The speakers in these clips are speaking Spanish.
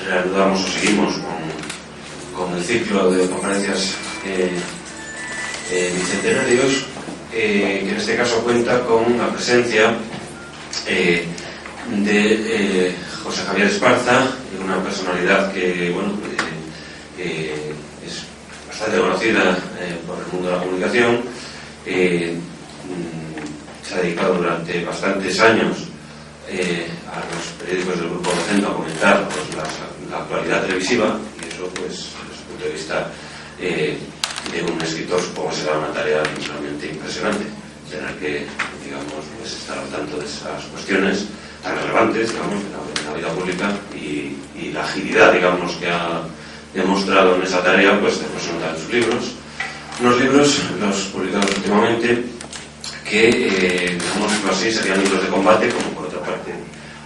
reanudamos o seguimos con el ciclo de conferencias bicentenarios, que en este caso cuenta con la presencia de José Javier Esparza, una personalidad que es bastante conocida por el mundo de la comunicación. Se ha dedicado durante bastantes años a los periódicos del Grupo Vocento a comentar la actualidad televisiva, y eso, pues, desde el punto de vista de un escritor, supongo que será una tarea realmente impresionante, tener que, digamos, pues, estar al tanto de esas cuestiones tan relevantes, digamos, de la vida pública, y la agilidad, digamos, que ha demostrado en esa tarea, pues después se nota en sus libros. Unos libros, los publicados últimamente, que, digamos así, serían libros de combate, como por otra parte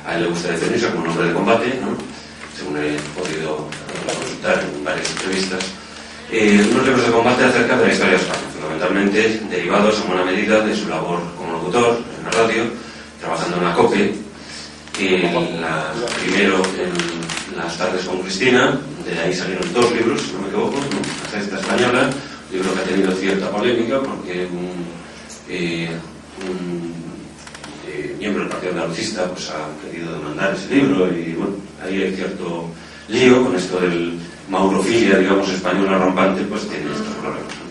a él le gusta definirse como un hombre de combate, ¿no? Según he podido consultar en varias entrevistas. Unos libros de combate acerca de la historia de España, fundamentalmente derivados en buena medida de su labor como locutor en la radio, trabajando en la COPE, primero en Las tardes con Cristina. De ahí salieron dos libros, si no me equivoco, ¿no? La Gesta Española, un libro que ha tenido cierta polémica porque un miembro del Partido Andalucista pues ha querido demandar ese libro, y bueno, ahí hay cierto lío con esto del maurofilia, digamos, española rampante, pues tiene estos problemas, ¿no?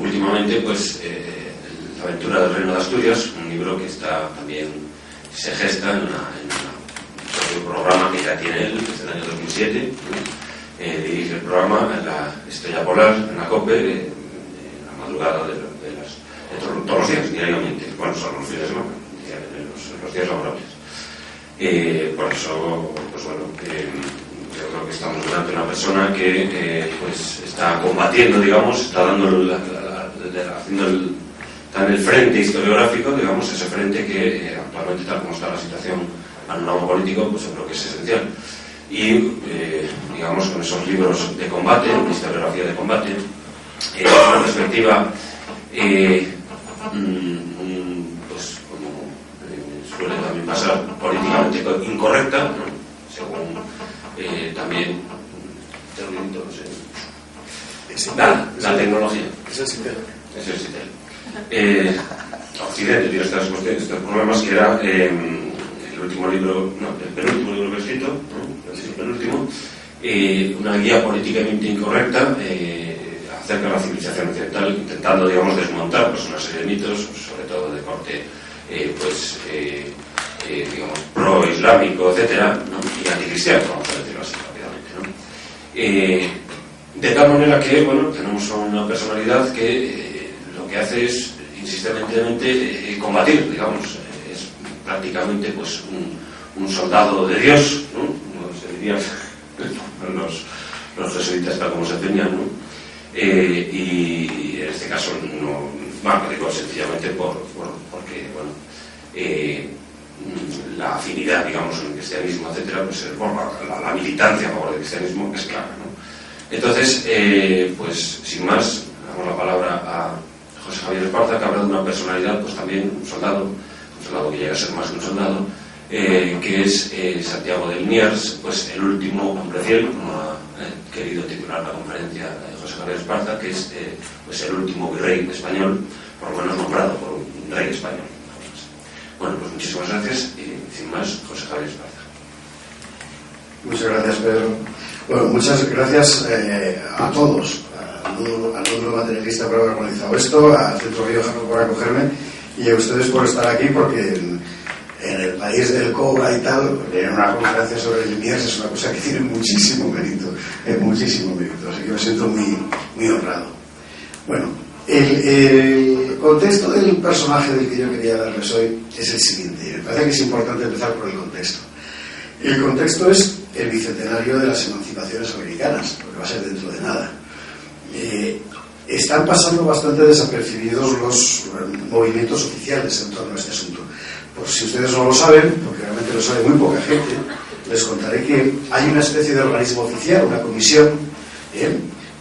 Últimamente, pues La aventura del Reino de Asturias, un libro que está también, se gesta en un programa que ya tiene él desde el año 2007, ¿no? Dirige el programa en la Estrella Polar, en la COPE, en la madrugada de todos los días, diariamente. Bueno, son los fines de semana, los días laborables. Por eso, pues bueno, yo creo que estamos delante de una persona que pues está combatiendo, digamos, está dando está en el frente historiográfico, digamos, ese frente que actualmente, tal como está la situación panorama político, pues yo creo que es esencial. Y digamos, con esos libros de combate, una historiografía de combate, una perspectiva pues como suele también pasar, políticamente incorrecta, ¿no? Según también la tecnología. Es el CITEL. Es el CITEL. Occidente tiene estos problemas, que era el último libro, no, el penúltimo libro que he escrito, ¿no? El penúltimo, una guía políticamente incorrecta acerca de la civilización occidental, intentando, digamos, desmontar pues una serie de mitos, pues, sobre todo de corte digamos, pro-islámico, etcétera, ¿no? Y anticristiano, vamos a decirlo así rápidamente, ¿no? De tal manera que, bueno, tenemos una personalidad que lo que hace es insistentemente combatir, digamos, es prácticamente pues un soldado de Dios, ¿no? Como se diría los jesuitas, tal como se tenían, ¿no? Y en este caso no, digo sencillamente porque, bueno, la afinidad, digamos, en el cristianismo, etcétera, pues la militancia a favor del cristianismo es clara, ¿no? Entonces, pues sin más, damos la palabra a José Javier Esparza, que habla de una personalidad, pues también un soldado que llega a ser más que un soldado, que es Santiago de Liniers, pues el último hombre fiel, como ha querido titular la conferencia de José Javier Esparza, que es pues el último virrey español, por lo menos nombrado por un rey español. Bueno, pues muchísimas gracias, y sin más, José Javier Esparza. Muchas gracias, Pedro. Bueno, muchas gracias a todos, al mundo materialista por haber organizado esto, al Centro Riojano por acogerme, y a ustedes por estar aquí, porque en el país del Cobra y tal, en una conferencia sobre el Liniers es una cosa que tiene muchísimo mérito, así que me siento muy honrado. Bueno, el contexto del personaje del que yo quería darles hoy es el siguiente, y me parece que es importante empezar por el contexto. El contexto es el bicentenario de las emancipaciones americanas, porque va a ser dentro de nada. Están pasando bastante desapercibidos los movimientos oficiales en torno a este asunto. Por si ustedes no lo saben, porque realmente lo sabe muy poca gente, les contaré que hay una especie de organismo oficial, una comisión,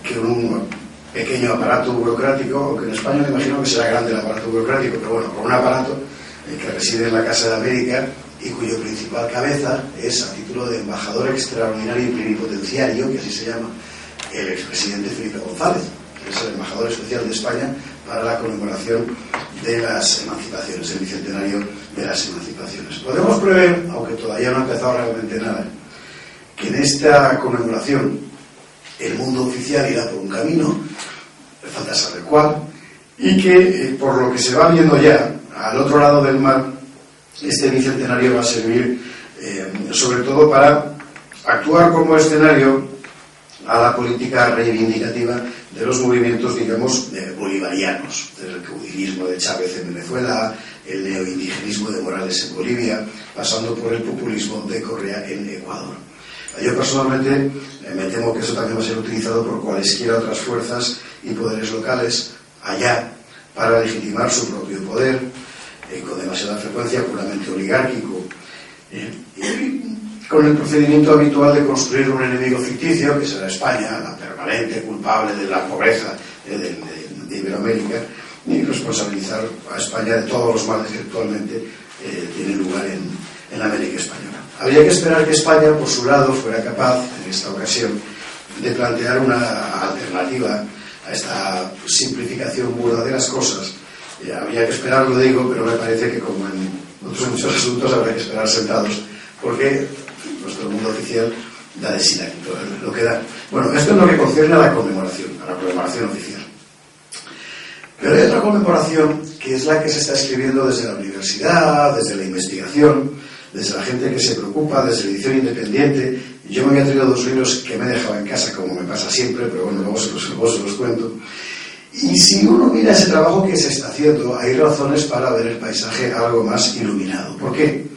que un pequeño aparato burocrático, aunque en España me imagino que será grande el aparato burocrático, pero bueno, con un aparato que reside en la Casa de América, y cuyo principal cabeza es, a título de embajador extraordinario y plenipotenciario, que así se llama, el expresidente Felipe González, que es el embajador especial de España para la conmemoración de las emancipaciones, el bicentenario de las emancipaciones. Podemos prever, aunque todavía no ha empezado realmente nada, que en esta conmemoración el mundo oficial irá por un camino, falta saber cuál, y que por lo que se va viendo ya al otro lado del mar, este bicentenario va a servir sobre todo para actuar como escenario a la política reivindicativa de los movimientos, digamos, bolivarianos, desde el caudilismo de Chávez en Venezuela, el neoindigenismo de Morales en Bolivia, pasando por el populismo de Correa en Ecuador. Yo personalmente me temo que eso también va a ser utilizado por cualesquiera otras fuerzas y poderes locales allá para legitimar su propio poder, con demasiada frecuencia puramente oligárquico, y con el procedimiento habitual de construir un enemigo ficticio, que será España, la permanente culpable de la pobreza de Iberoamérica, y responsabilizar a España de todos los males que actualmente tienen lugar en América Española. Habría que esperar que España, por su lado, fuera capaz, en esta ocasión, de plantear una alternativa a esta simplificación burda de las cosas. Habría que esperar, lo digo, pero me parece que, como en otros muchos asuntos, habrá que esperar sentados, porque nuestro mundo oficial da de sí lo que da. Bueno, esto es lo que concierne a la conmemoración oficial. Pero hay otra conmemoración, que es la que se está escribiendo desde la universidad, desde la investigación, desde la gente que se preocupa, desde la edición independiente. Yo me había traído 2 libros que me he dejado en casa, como me pasa siempre, pero bueno, luego se los cuento. Y si uno mira ese trabajo que se está haciendo, hay razones para ver el paisaje algo más iluminado. ¿Por qué?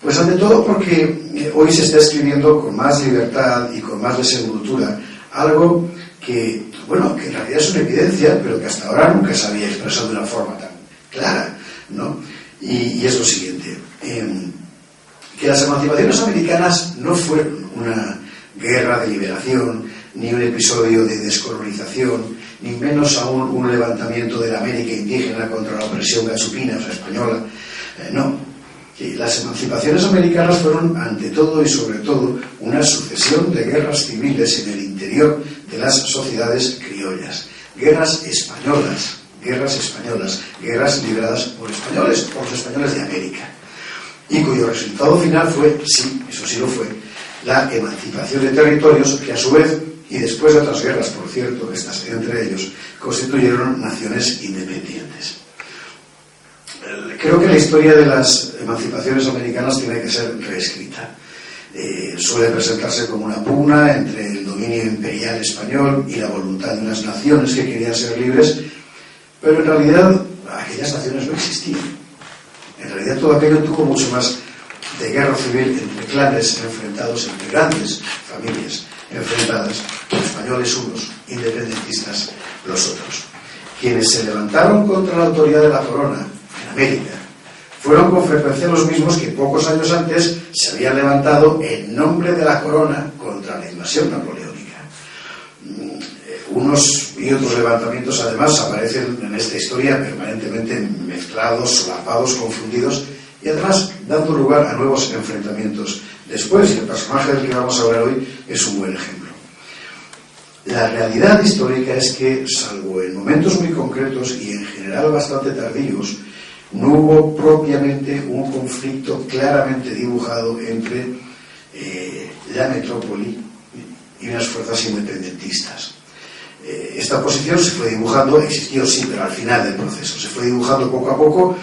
Pues ante todo porque hoy se está escribiendo con más libertad y con más desenvoltura algo que, bueno, que en realidad es una evidencia, pero que hasta ahora nunca se había expresado de una forma tan clara, ¿no? Y es lo siguiente, que las emancipaciones americanas no fueron una guerra de liberación, ni un episodio de descolonización, ni menos aún un levantamiento de la América indígena contra la opresión gachupina, o sea, española. No. Las emancipaciones americanas fueron, ante todo y sobre todo, una sucesión de guerras civiles en el interior de las sociedades criollas. Guerras españolas, guerras libradas por españoles, por los españoles de América. Y cuyo resultado final fue, sí, eso sí lo fue, la emancipación de territorios que a su vez, y después de otras guerras, por cierto, estas entre ellos, constituyeron naciones independientes. Creo que la historia de las emancipaciones americanas tiene que ser reescrita. Suele presentarse como una pugna entre el dominio imperial español y la voluntad de unas naciones que querían ser libres, pero en realidad aquellas naciones no existían. En realidad todo aquello tuvo mucho más de guerra civil entre clanes enfrentados, entre grandes familias enfrentadas, españoles unos, independentistas los otros. Quienes se levantaron contra la autoridad de la corona en América fueron con frecuencia los mismos que pocos años antes se habían levantado en nombre de la corona contra la invasión napoleónica. Unos y otros levantamientos además aparecen en esta historia permanentemente mezclados, solapados, confundidos y además dando lugar a nuevos enfrentamientos después, y el personaje del que vamos a hablar hoy es un buen ejemplo. La realidad histórica es que, salvo en momentos muy concretos y en general bastante tardíos, no hubo propiamente un conflicto claramente dibujado entre la metrópoli y unas fuerzas independentistas. Esta oposición se fue dibujando, existió sí, pero al final del proceso, se fue dibujando poco a poco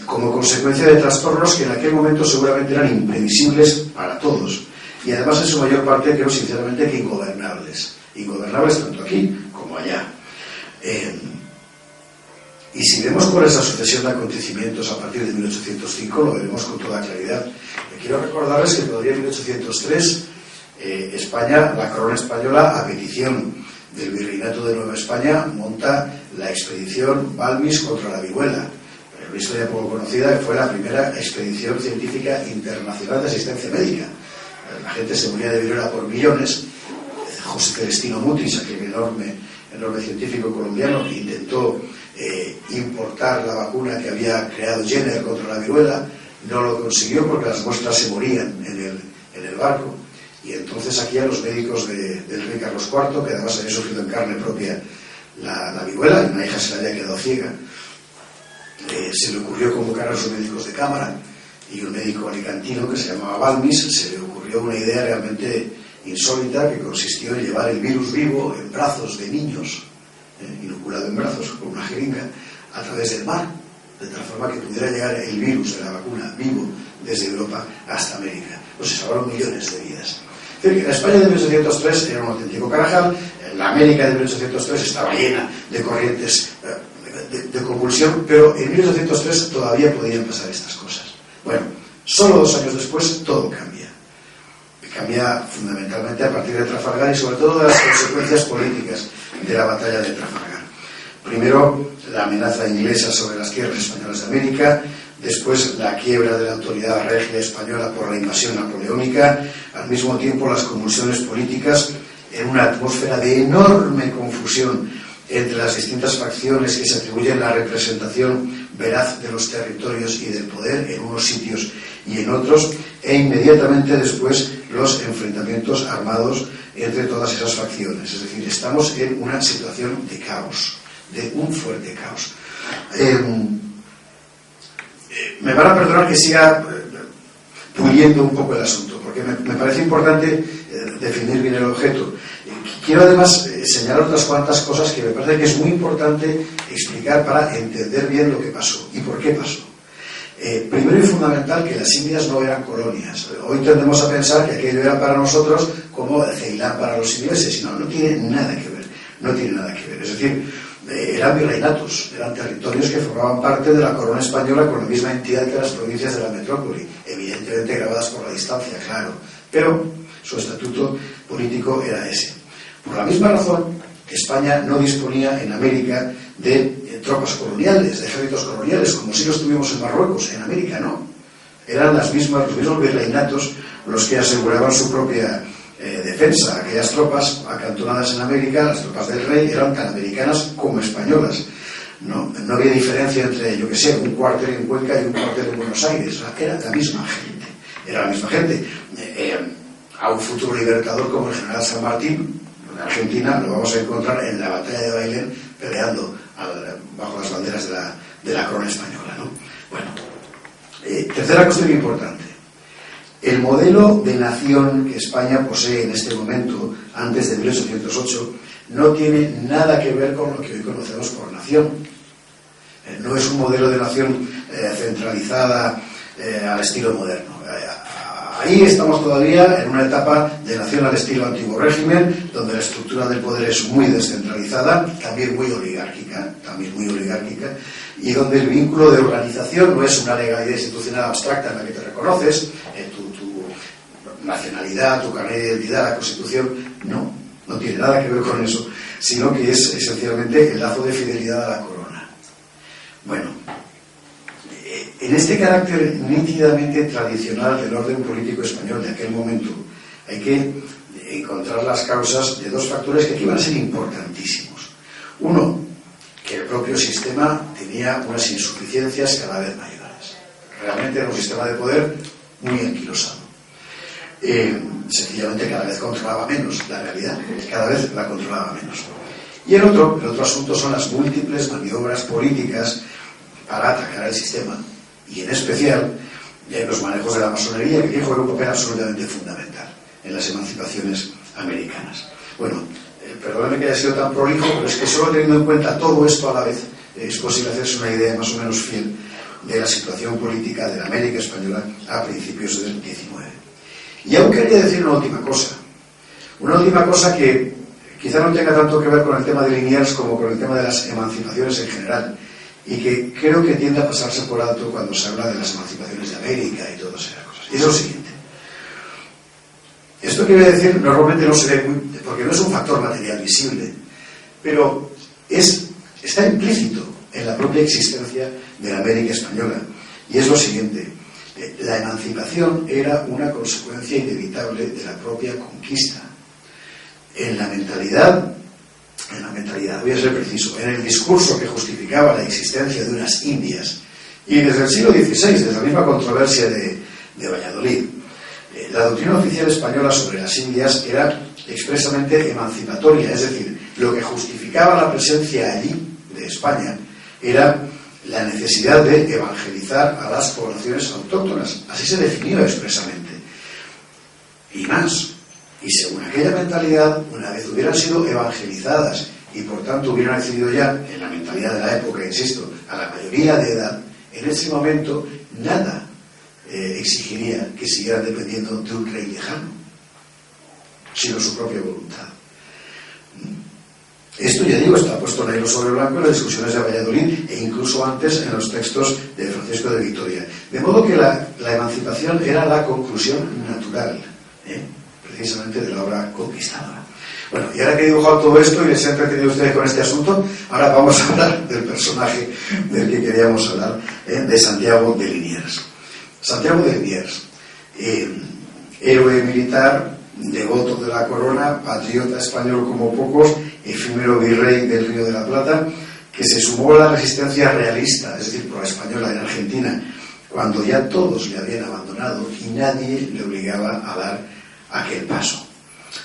como consecuencia de trastornos que en aquel momento seguramente eran imprevisibles para todos y además en su mayor parte creo sinceramente que ingobernables tanto aquí como allá. Y si vemos por esa sucesión de acontecimientos a partir de 1805 lo veremos con toda claridad. Quiero recordarles que todavía en 1803 España, la corona española, a petición del Virreinato de Nueva España, monta la expedición Balmis contra la viruela. Una historia poco conocida, que fue la primera expedición científica internacional de asistencia médica. La gente se moría de viruela por millones. José Celestino Mutis, aquel enorme científico colombiano que intentó importar la vacuna que había creado Jenner contra la viruela, no lo consiguió porque las muestras se morían en el barco. Y entonces aquí a los médicos del rey Carlos IV, que además había sufrido en carne propia la viruela, y una hija se le había quedado ciega, se le ocurrió convocar a los médicos de cámara, y un médico alicantino que se llamaba Balmis se le ocurrió una idea realmente insólita que consistió en llevar el virus vivo en brazos de niños, inoculado en brazos con una jeringa, a través del mar, de tal forma que pudiera llegar el virus de la vacuna vivo desde Europa hasta América. Pues se salvaron millones de vidas. Es decir, que la España de 1803 era un auténtico carajal, la América de 1803 estaba llena de corrientes de convulsión, pero en 1803 todavía podían pasar estas cosas. Bueno, solo 2 años después todo cambia. Cambia fundamentalmente a partir de Trafalgar y sobre todo de las consecuencias políticas de la batalla de Trafalgar. Primero, la amenaza inglesa sobre las tierras españolas de América, después la quiebra de la autoridad regia española por la invasión napoleónica, al mismo tiempo las convulsiones políticas en una atmósfera de enorme confusión entre las distintas facciones que se atribuyen la representación veraz de los territorios y del poder en unos sitios y en otros, e inmediatamente después los enfrentamientos armados entre todas esas facciones. Es decir, estamos en una situación de caos, de un fuerte caos. Me van a perdonar que siga puliendo un poco el asunto, porque me parece importante definir bien el objeto. Quiero además señalar otras cuantas cosas que me parece que es muy importante explicar para entender bien lo que pasó y por qué pasó. Primero y fundamental, que las Indias no eran colonias. Hoy tendemos a pensar que aquello era para nosotros como Ceilán para los ingleses. No tiene nada que ver. No tiene nada que ver. Es decir, eran virreinatos, eran territorios que formaban parte de la corona española con la misma entidad que las provincias de la metrópoli, evidentemente grabadas por la distancia, claro, pero su estatuto político era ese. Por la misma razón que España no disponía en América de tropas coloniales, de ejércitos coloniales, como si los tuvimos en Marruecos. En América no. Eran los mismos virreinatos los que aseguraban su propia defensa. Aquellas tropas acantonadas en América, las tropas del rey, eran tan americanas como españolas. No había diferencia entre, yo que sé, un cuartel en Cuenca y un cuartel en Buenos Aires. Era la misma gente. Era la misma gente. A un futuro libertador como el general San Martín, en Argentina, lo vamos a encontrar en la batalla de Bailén peleando bajo las banderas de la corona española, ¿no? Bueno, tercera cuestión importante. El modelo de nación que España posee en este momento, antes de 1808, no tiene nada que ver con lo que hoy conocemos por nación. No es un modelo de nación centralizada al estilo moderno. Ahí estamos todavía en una etapa de nación al estilo antiguo régimen, donde la estructura del poder es muy descentralizada, también muy oligárquica, y donde el vínculo de organización no es una legalidad institucional abstracta en la que te reconoces, tu nacionalidad, tu carnet de identidad, la Constitución, no tiene nada que ver con eso, sino que es esencialmente el lazo de fidelidad a la corona. Bueno, en este carácter nítidamente tradicional del orden político español de aquel momento, hay que encontrar las causas de 2 factores que aquí van a ser importantísimos. Uno, que el propio sistema tenía unas insuficiencias cada vez mayores. Realmente era un sistema de poder muy anquilosado. Sencillamente cada vez controlaba menos la realidad, cada vez la controlaba menos. Y el otro asunto son las múltiples maniobras políticas para atacar al sistema, y en especial los manejos de la masonería, que juega un papel absolutamente fundamental en las emancipaciones americanas. Bueno, perdóname que haya sido tan prolijo, pero es que solo teniendo en cuenta todo esto a la vez es posible hacerse una idea más o menos fiel de la situación política de la América española a principios del XIX. Y aún quería decir una última cosa que quizá no tenga tanto que ver con el tema de Liniers como con el tema de las emancipaciones en general, y que creo que tiende a pasarse por alto cuando se habla de las emancipaciones de América y todas esas cosas. Y es lo siguiente. Esto quiere decir, normalmente no se ve porque no es un factor material visible, pero está implícito en la propia existencia de la América española. Y es lo siguiente. La emancipación era una consecuencia inevitable de la propia conquista. En la mentalidad, voy a ser preciso, en el discurso que justificaba la existencia de unas Indias Y desde el siglo XVI, desde la misma controversia de Valladolid, la doctrina oficial española sobre las Indias era expresamente emancipatoria, es decir, lo que justificaba la presencia allí de España era la necesidad de evangelizar a las poblaciones autóctonas. Así se definió expresamente. Y más, y según aquella mentalidad, una vez hubieran sido evangelizadas y por tanto hubieran accedido ya, en la mentalidad de la época, insisto, a la mayoría de edad, en ese momento nada exigiría que siguieran dependiendo de un rey lejano, sino su propia voluntad. Esto, ya digo, está puesto negro sobre blanco en las discusiones de Valladolid e incluso antes en los textos de Francisco de Vitoria. De modo que la emancipación era la conclusión natural, precisamente de la obra conquistadora. Bueno, y ahora que he dibujado todo esto y les he entretenido a ustedes con este asunto, ahora vamos a hablar del personaje del que queríamos hablar, de Santiago de Liniers. Santiago de Liniers, héroe militar, devoto de la corona, patriota español como pocos, efímero virrey del Río de la Plata, que se sumó a la resistencia realista, es decir, pro-española en Argentina, cuando ya todos le habían abandonado y nadie le obligaba a dar aquel paso.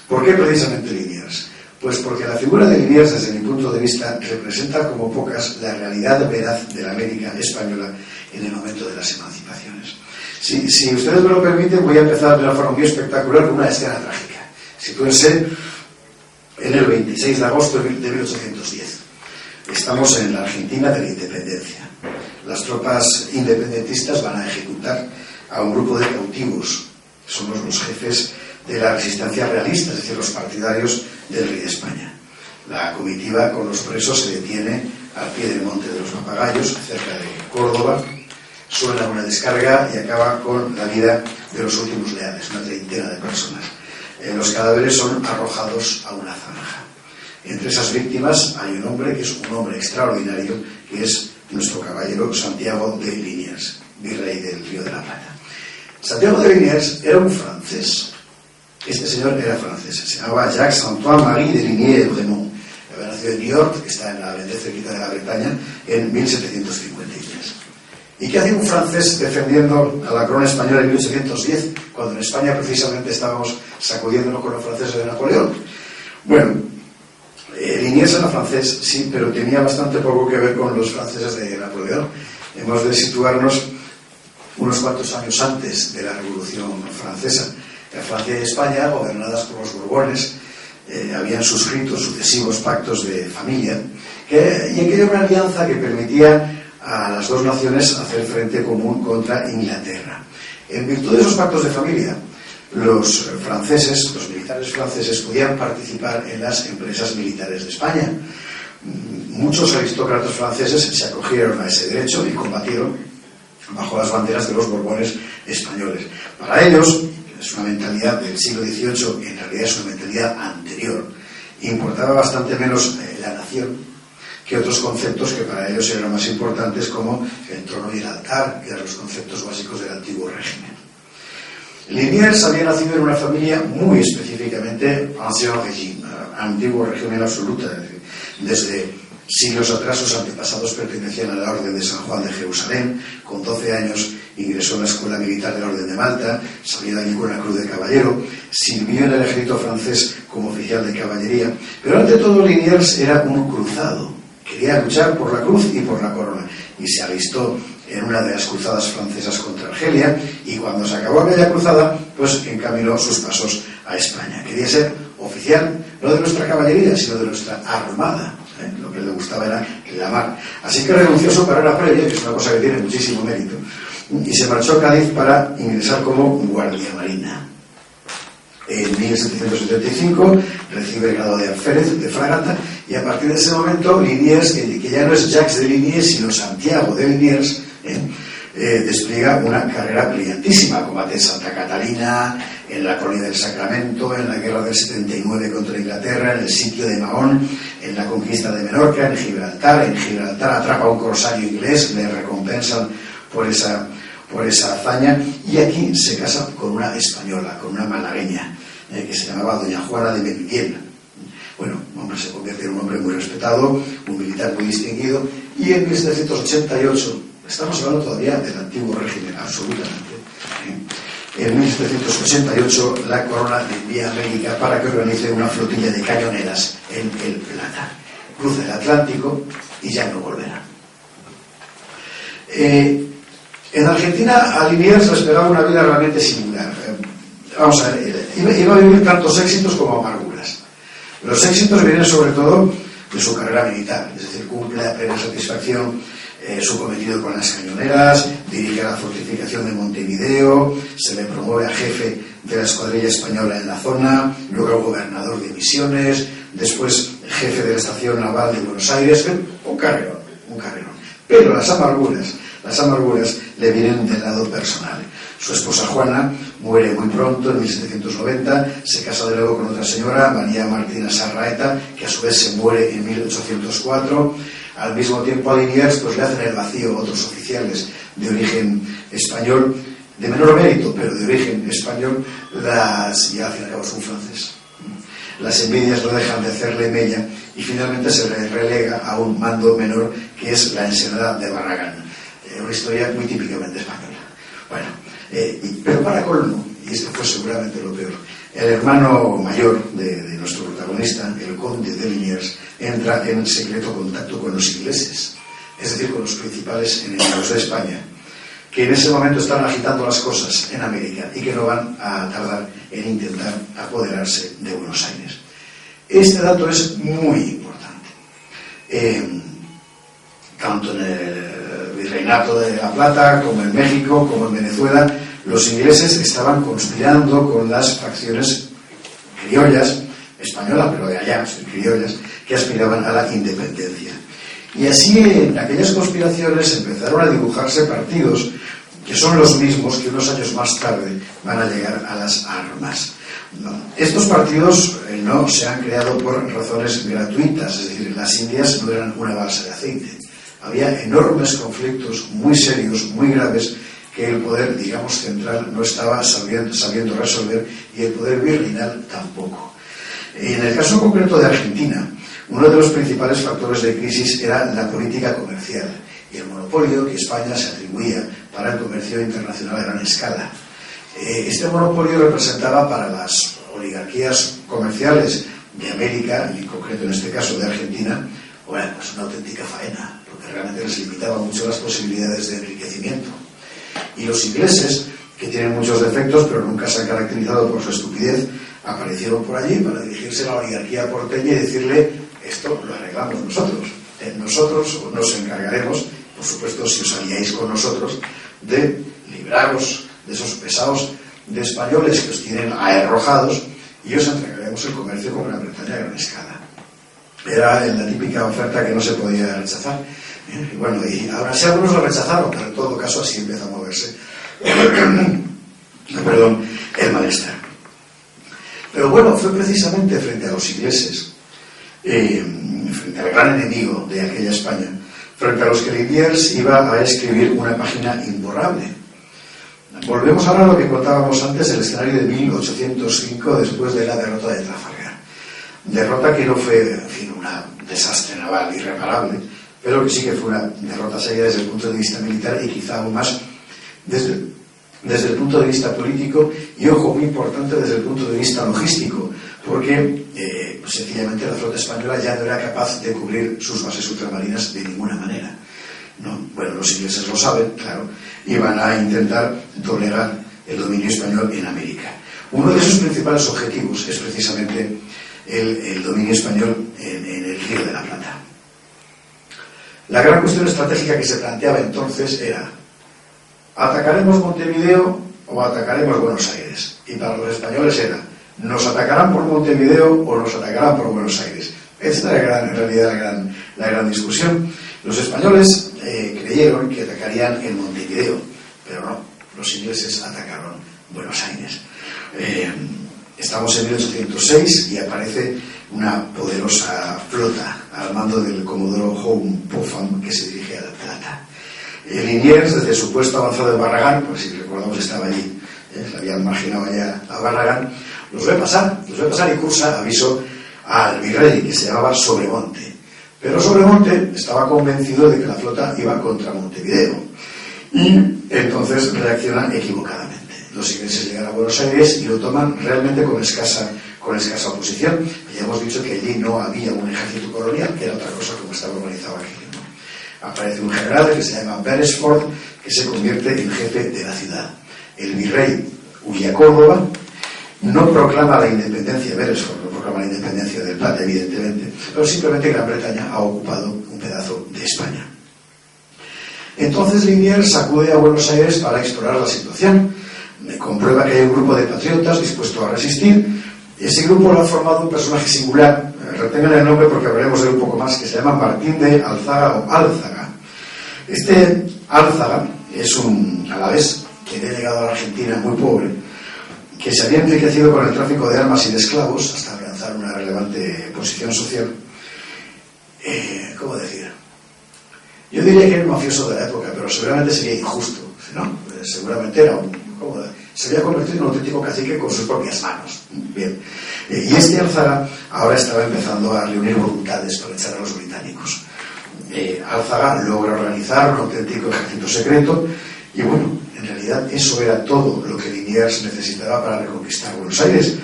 ¿Por qué precisamente Liniers? Pues porque la figura de Liniers, desde mi punto de vista, representa como pocas la realidad veraz de la América española en el momento de las emancipaciones. Si ustedes me lo permiten, voy a empezar de una forma muy espectacular con una escena trágica. Sitúense en el 26 de agosto de 1810. Estamos en la Argentina de la independencia. Las tropas independentistas van a ejecutar a un grupo de cautivos. Somos los jefes de la resistencia realista, es decir, los partidarios del rey de España. La comitiva con los presos se detiene al pie del Monte de los Papagayos, cerca de Córdoba. Suena una descarga y acaba con la vida de los últimos leales, una treintena de personas. Los cadáveres son arrojados a una zanja. Entre esas víctimas hay un hombre que es un hombre extraordinario, que es nuestro caballero Santiago de Liniers, virrey del Río de la Plata. Santiago de Liniers era un francés. Este señor era francés, se llamaba Jacques-Antoine-Marie de Liniers-Bremont. Había nacido en Niort, que está en la cerquita de la Bretaña, en 1753. ¿Y qué hacía un francés defendiendo a la corona española en 1810, cuando en España precisamente estábamos sacudiéndonos con los franceses de Napoleón? Bueno, Liniers era francés, sí, pero tenía bastante poco que ver con los franceses de Napoleón. Hemos de situarnos unos cuantos años antes de la Revolución Francesa. Francia y España, gobernadas por los Borbones, habían suscrito sucesivos pactos de familia, y aquella era una alianza que permitía a las dos naciones hacer frente común contra Inglaterra. En virtud de esos pactos de familia, los franceses, los militares franceses, podían participar en las empresas militares de España. Muchos aristócratas franceses se acogieron a ese derecho y combatieron bajo las banderas de los Borbones españoles. Para ellos, es una mentalidad del siglo XVIII, en realidad es una mentalidad anterior, importaba bastante menos la nación que otros conceptos que para ellos eran más importantes, como el trono y el altar, que eran los conceptos básicos del antiguo régimen. Liniers había nacido en una familia muy específicamente ancien régime, antiguo régimen absoluta, es decir, desde siglos atrás sus antepasados pertenecían a la Orden de San Juan de Jerusalén. Con 12 años ingresó en la Escuela Militar de la Orden de Malta, salió de allí con la Cruz de Caballero, sirvió en el ejército francés como oficial de caballería, pero ante todo Liniers era un cruzado. Quería luchar por la cruz y por la corona, y se alistó en una de las cruzadas francesas contra Argelia, y cuando se acabó aquella cruzada, pues encaminó sus pasos a España. Quería ser oficial, no de nuestra caballería, sino de nuestra armada. Lo que le gustaba era la mar. Así que renunció a su carrera previa, que es una cosa que tiene muchísimo mérito, y se marchó a Cádiz para ingresar como guardia marina. En 1775 recibe el grado de alférez de fragata, y a partir de ese momento Liniers, que ya no es Jacques de Liniers sino Santiago de Liniers, despliega una carrera brillantísima. Combate en Santa Catalina, en la colonia del Sacramento, en la guerra del 79 contra Inglaterra, en el sitio de Mahón, en la conquista de Menorca, en Gibraltar. En Gibraltar atrapa a un corsario inglés, le recompensan por esa hazaña, y aquí se casa con una española, con una malagueña, que se llamaba doña Juana de Melguiel. Bueno, hombre, se convierte en un hombre muy respetado, un militar muy distinguido, y en 1788 Estamos hablando todavía del antiguo régimen, absolutamente. En 1788 la corona le envía a América para que organice una flotilla de cañoneras en el Plata. Cruza el Atlántico y ya no volverá. En Argentina a Liniers le esperaba una vida realmente singular. Vamos a ver, iba a vivir tantos éxitos como amarguras. Los éxitos vienen sobre todo de su carrera militar, es decir, cumple a plena satisfacción su cometido con las cañoneras, dirige la fortificación de Montevideo, se le promueve a jefe de la escuadrilla española en la zona, luego gobernador de Misiones, después jefe de la estación naval de Buenos Aires, un carrerón. Pero las amarguras le vienen del lado personal. Su esposa Juana muere muy pronto, en 1790, se casa de nuevo con otra señora, María Martina Sarraeta, que a su vez se muere en 1804. Al mismo tiempo a Liniers pues le hacen el vacío otros oficiales de origen español, de menor mérito, pero de origen español, y al fin y al cabo es un francés. Las envidias no dejan de hacerle mella y finalmente se le relega a un mando menor que es la Ensenada de Barragán. Una historia muy típicamente española. Bueno, pero para colmo, y esto fue seguramente lo peor, el hermano mayor de nuestro protagonista, el conde de Liniers, entra en secreto contacto con los ingleses, es decir, con los principales enemigos de España, que en ese momento están agitando las cosas en América y que no van a tardar en intentar apoderarse de Buenos Aires. Este dato es muy importante. Tanto en el Virreinato de la Plata, como en México, como en Venezuela, los ingleses estaban conspirando con las facciones criollas, españolas, pero de allá, criollas, que aspiraban a la independencia. Y así en aquellas conspiraciones empezaron a dibujarse partidos que son los mismos que unos años más tarde van a llegar a las armas. Estos partidos no se han creado por razones gratuitas, es decir, las Indias no eran una balsa de aceite. Había enormes conflictos muy serios, muy graves, que el poder, digamos, central no estaba sabiendo resolver y el poder virreinal tampoco. Y en el caso concreto de Argentina, uno de los principales factores de crisis era la política comercial y el monopolio que España se atribuía para el comercio internacional a gran escala. Este monopolio representaba para las oligarquías comerciales de América, y en concreto en este caso de Argentina, bueno, pues una auténtica faena, porque realmente les limitaba mucho las posibilidades de enriquecimiento. Y los ingleses, que tienen muchos defectos pero nunca se han caracterizado por su estupidez, aparecieron por allí para dirigirse a la oligarquía porteña y decirle: esto lo arreglamos nosotros nos encargaremos, por supuesto si os aliáis con nosotros, de libraros de esos pesados de españoles que os tienen aherrojados, y os entregaremos el comercio con Gran Bretaña a gran escala. Era la típica oferta que no se podía rechazar. Y bueno, y ahora sí algunos lo rechazaron, pero en todo caso así empieza a moverse el malestar. Pero bueno, fue precisamente frente a los ingleses, frente al gran enemigo de aquella España, frente a los que Liniers iba a escribir una página imborrable. Volvemos ahora a lo que contábamos antes, el escenario de 1805, después de la derrota de Trafalgar. Derrota que no fue, en fin, un desastre naval irreparable, pero que sí que fue una derrota seria desde el punto de vista militar y quizá aún más desde el punto de vista político y, ojo, muy importante, desde el punto de vista logístico, porque sencillamente la flota española ya no era capaz de cubrir sus bases ultramarinas de ninguna manera. ¿No? Bueno, los ingleses lo saben, claro, y van a intentar doblegar el dominio español en América. Uno de sus principales objetivos es precisamente el dominio español en el Río de la Plata. La gran cuestión estratégica que se planteaba entonces era: ¿atacaremos Montevideo o atacaremos Buenos Aires? Y para los españoles era: ¿nos atacarán por Montevideo o nos atacarán por Buenos Aires? Esta era en realidad la gran discusión. Los españoles creyeron que atacarían en Montevideo, pero no, los ingleses atacaron Buenos Aires. Estamos en 1806 y aparece una poderosa flota al mando del comodoro Home Popham, que se dirige a la Plata. Liniers, desde su puesto avanzado en Barragán, pues si recordamos estaba allí, se habían marginado ya a Barragán, los ve pasar y cursa aviso al virrey, que se llamaba Sobremonte. Pero Sobremonte estaba convencido de que la flota iba contra Montevideo. y entonces reaccionan equivocadamente. Los ingleses llegan a Buenos Aires y lo toman realmente con escasa oposición. Ya hemos dicho que allí no había un ejército colonial, que era otra cosa como estaba organizado aquí, ¿no? Aparece un general que se llama Beresford, que se convierte en jefe de la ciudad. El virrey huye a Córdoba, no proclama la independencia de Beresford, no proclama la independencia del Plata, evidentemente, pero simplemente Gran Bretaña ha ocupado un pedazo de España. Entonces Liniers acude a Buenos Aires para explorar la situación, comprueba que hay un grupo de patriotas dispuestos a resistir. Ese grupo lo ha formado un personaje singular, retengan el nombre porque hablaremos de él un poco más, que se llama Martín de Alzaga o Álzaga. Este Álzaga es un alavés que había llegado a la Argentina muy pobre, que se había enriquecido con el tráfico de armas y de esclavos hasta alcanzar una relevante posición social. ¿Cómo decir? Yo diría que era un mafioso de la época, pero seguramente sería injusto, ¿no? Seguramente era se había convertido en un auténtico cacique con sus propias manos. Bien. Y este Álzaga ahora estaba empezando a reunir voluntades para echar a los británicos. Álzaga logra organizar un auténtico ejército secreto y bueno, en realidad eso era todo lo que Liniers necesitaba para reconquistar Buenos Aires.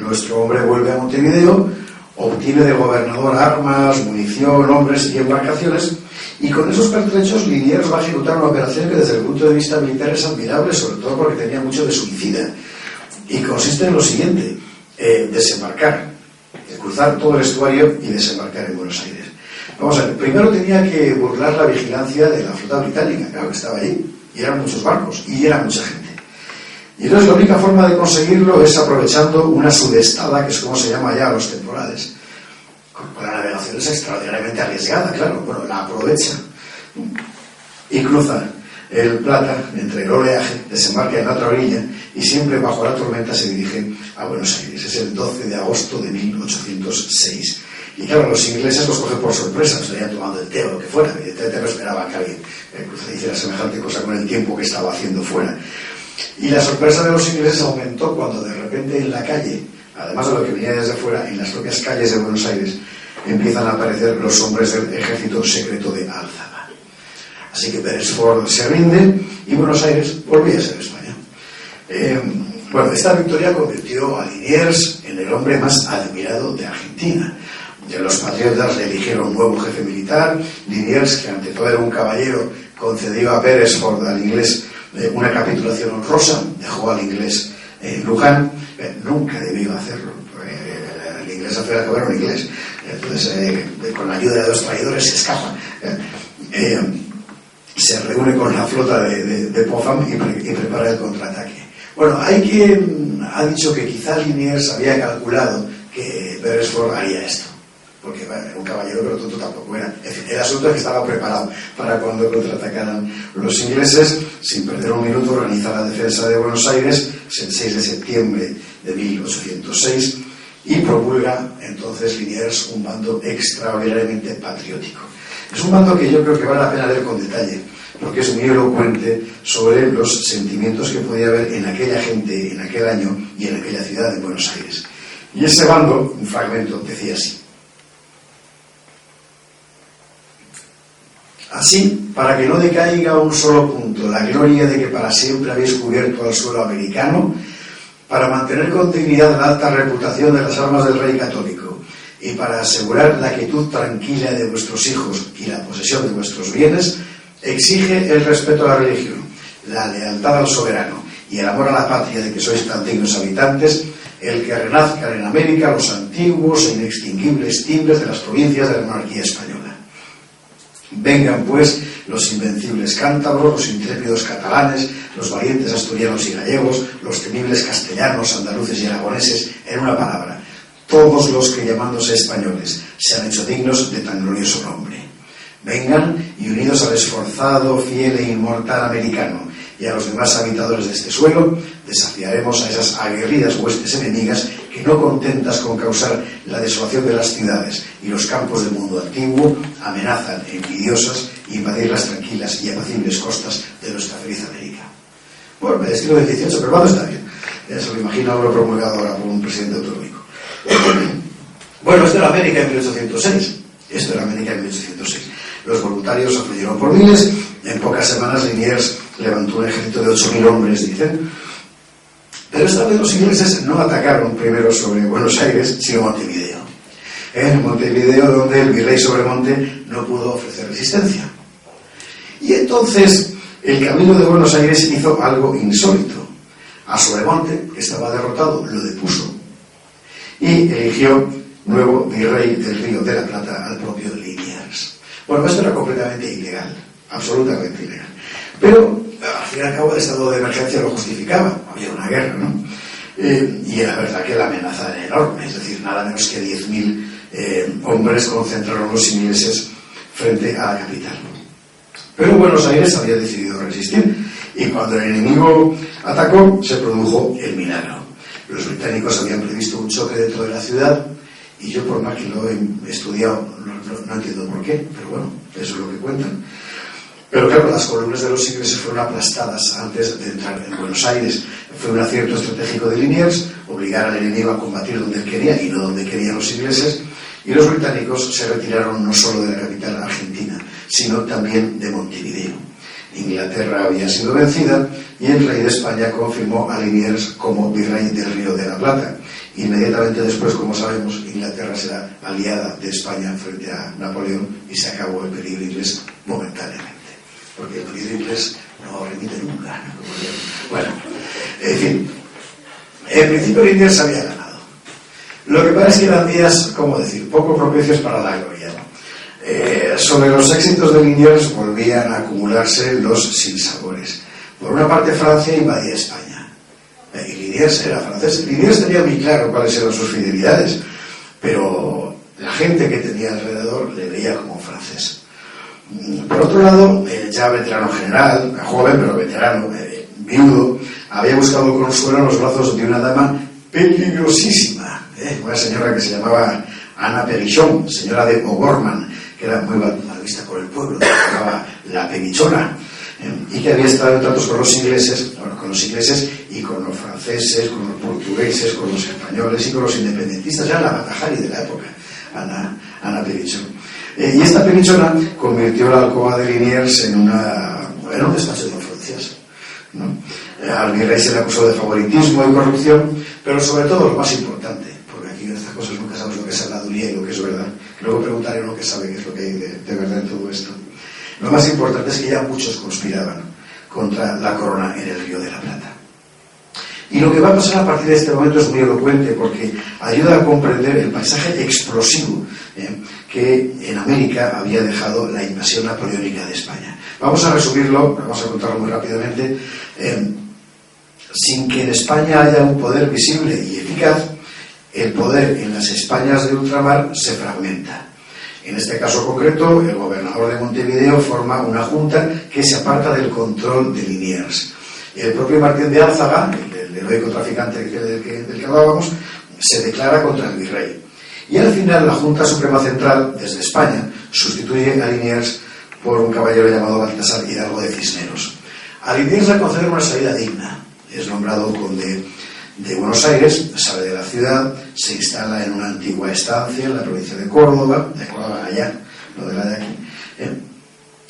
Nuestro hombre vuelve a Montevideo, obtiene del gobernador armas, munición, hombres y embarcaciones, y con esos pertrechos Liniers va a ejecutar una operación que desde el punto de vista militar es admirable, sobre todo porque tenía mucho de suicida, y consiste en lo siguiente: desembarcar, cruzar todo el estuario y desembarcar en Buenos Aires. Vamos a ver, primero tenía que burlar la vigilancia de la flota británica, claro que estaba allí, y eran muchos barcos, y era mucha gente. Y entonces la única forma de conseguirlo es aprovechando una sudestada, que es como se llama ya a los temporales. Con la navegación es extraordinariamente arriesgada, claro, bueno, la aprovecha y cruza el Plata entre el oleaje, desembarca en la otra orilla y siempre bajo la tormenta se dirige a Buenos Aires. Es el 12 de agosto de 1806. Y claro, los ingleses los cogen por sorpresa, estarían tomando el té o lo que fuera, evidentemente no esperaban que alguien hiciera semejante cosa con el tiempo que estaba haciendo fuera. Y la sorpresa de los ingleses aumentó cuando de repente en la calle, además de lo que venía desde fuera, en las propias calles de Buenos Aires, empiezan a aparecer los hombres del ejército secreto de Álzaga. Así que Beresford se rinde y Buenos Aires volvía a ser España. Bueno, esta victoria convirtió a Liniers en el hombre más admirado de Argentina. Los patriotas le eligieron un nuevo jefe militar. Liniers, que ante todo era un caballero, concedió a Beresford, al inglés, una capitulación honrosa, dejó al inglés Luján. Nunca debió hacerlo. El inglés hace la cabra un inglés. Entonces, con la ayuda de dos traidores se escapa. Se reúne con la flota de Popham y prepara el contraataque. Bueno, hay quien ha dicho que quizá Liniers había calculado que Beresford haría esto, porque bueno, era un caballero, pero tonto tampoco era. En fin, el asunto es que estaba preparado para cuando contraatacaran los ingleses. Sin perder un minuto, organiza la defensa de Buenos Aires el 6 de septiembre de 1806 y promulga entonces Liniers un bando extraordinariamente patriótico. Es un bando que yo creo que vale la pena leer con detalle, porque es muy elocuente sobre los sentimientos que podía haber en aquella gente, en aquel año y en aquella ciudad de Buenos Aires. Y ese bando, un fragmento, decía así: así, para que no decaiga un solo punto la gloria de que para siempre habéis cubierto al suelo americano, para mantener con dignidad la alta reputación de las armas del rey católico y para asegurar la quietud tranquila de vuestros hijos y la posesión de vuestros bienes, exige el respeto a la religión, la lealtad al soberano y el amor a la patria de que sois tan dignos habitantes, el que renazcan en América los antiguos e inextinguibles timbres de las provincias de la monarquía española. Vengan pues los invencibles cántabros, los intrépidos catalanes, los valientes asturianos y gallegos, los temibles castellanos, andaluces y aragoneses, en una palabra, todos los que llamándose españoles se han hecho dignos de tan glorioso nombre. Vengan y unidos al esforzado, fiel e inmortal americano y a los demás habitadores de este suelo, desafiaremos a esas aguerridas huestes enemigas que, no contentas con causar la desolación de las ciudades y los campos del mundo antiguo, amenazan envidiosas invadir las tranquilas y apacibles costas de nuestra feliz América. Bueno, me estilo del 18, pero bueno, está bien. Se lo imagino uno promulgado ahora por un presidente autonómico. Bueno, esto era América en 1806. Los voluntarios afluyeron por miles, En pocas semanas Liniers levantó un ejército de 8.000 hombres, dicen. Pero esta vez los ingleses no atacaron primero sobre Buenos Aires, sino Montevideo. En Montevideo, donde el virrey Sobremonte no pudo ofrecer resistencia. Y entonces el Cabildo de Buenos Aires hizo algo insólito. A Sobremonte, que estaba derrotado, lo depuso y eligió nuevo virrey del Río de la Plata al propio Liniers. Bueno, esto era completamente ilegal, absolutamente ilegal. Pero, al fin y al cabo, el estado de emergencia lo justificaba. Había una guerra, ¿no? Y la verdad que la amenaza era enorme, es decir, nada menos que 10.000 hombres concentraron los ingleses frente a la capital. Pero Buenos Aires había decidido resistir, y cuando el enemigo atacó, se produjo el milagro. Los británicos habían previsto un choque dentro de la ciudad, y yo, por más que lo he estudiado, no entiendo por qué, pero bueno, eso es lo que cuentan. Pero claro, las columnas de los ingleses fueron aplastadas antes de entrar en Buenos Aires. Fue un acierto estratégico de Liniers, obligar al enemigo a combatir donde él quería y no donde querían los ingleses, y los británicos se retiraron no solo de la capital argentina, sino también de Montevideo. Inglaterra había sido vencida y el rey de España confirmó a Liniers como virrey del Río de la Plata. Inmediatamente después, como sabemos, Inglaterra será aliada de España frente a Napoleón y se acabó el peligro inglés momentáneamente. Porque el peligro inglés no remite nunca, ¿no? Bueno, en fin, en principio Liniers había ganado. Lo que pasa es que eran días, ¿cómo decir?, poco propicios para la gloria, ¿no? Sobre los éxitos de Liniers volvían a acumularse los sinsabores. Por una parte, Francia invadía España. Y Liniers era francés. Liniers tenía muy claro cuáles eran sus fidelidades, pero la gente que tenía alrededor le veía como francés. Por otro lado, ya veterano general, joven pero veterano, viudo, había buscado consuelo en los brazos de una dama peligrosísima, una señora que se llamaba Ana Perichón, señora de O'Gorman, que era muy mal vista por el pueblo, que se llamaba la Perichona, y que había estado en tratos con los ingleses y con los franceses, con los portugueses, con los españoles y con los independentistas, ya la Batajari de la época, Ana Perichón. Y esta Perichona convirtió la alcoba de Liniers en un despacho de influencias, ¿no? Al virrey se le acusó de favoritismo y corrupción, pero sobre todo lo más importante, porque aquí en estas cosas nunca sabes lo que es habladuría y lo que es verdad. Luego preguntaré a uno que sabe qué es lo que hay de verdad en todo esto. Lo más importante es que ya muchos conspiraban contra la corona en el Río de la Plata. Y lo que va a pasar a partir de este momento es muy elocuente, porque ayuda a comprender el paisaje explosivo que en América había dejado la invasión napoleónica de España. Vamos a resumirlo, vamos a contarlo muy rápidamente. Sin que en España haya un poder visible y eficaz, el poder en las Españas de ultramar se fragmenta. En este caso concreto, el gobernador de Montevideo forma una junta que se aparta del control de Liniers. El propio Martín de Álzaga, el heroico traficante del que hablábamos, se declara contra el virrey. Y al final la Junta Suprema Central, desde España, sustituye a Liniers por un caballero llamado Baltasar Hidalgo de Cisneros. A Liniers le conceden una salida digna. Es nombrado conde de Buenos Aires, sale de la ciudad, se instala en una antigua estancia en la provincia de Córdoba allá, no de la de aquí.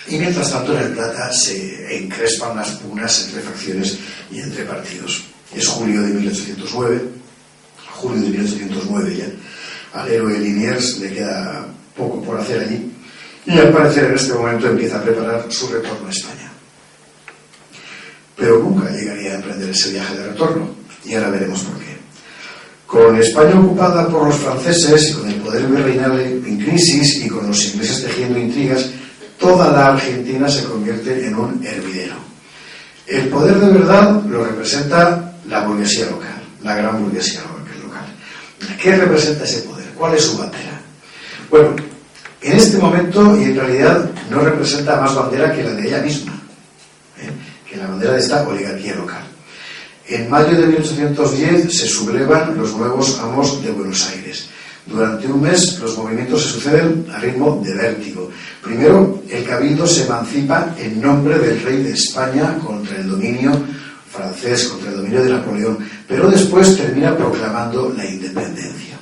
Y mientras tanto en el Plata se encrespan las pugnas entre facciones y entre partidos. Es julio de 1809 ya. Al héroe Liniers le queda poco por hacer allí y al parecer en este momento empieza a preparar su retorno a España. Pero nunca llegaría a emprender ese viaje de retorno, y ahora veremos por qué. Con España ocupada por los franceses y con el poder virreinal en crisis y con los ingleses tejiendo intrigas, toda la Argentina se convierte en un hervidero. El poder de verdad lo representa la burguesía local, la gran burguesía local. ¿Qué representa ese poder? ¿Cuál es su bandera? Bueno, en este momento, y en realidad no representa más bandera que la de ella misma, que la bandera de esta oligarquía local. En mayo de 1810 se sublevan los nuevos amos de Buenos Aires. Durante un mes los movimientos se suceden a ritmo de vértigo. Primero, el cabildo se emancipa en nombre del rey de España contra el dominio francés, contra el dominio de Napoleón, pero después termina proclamando la independencia.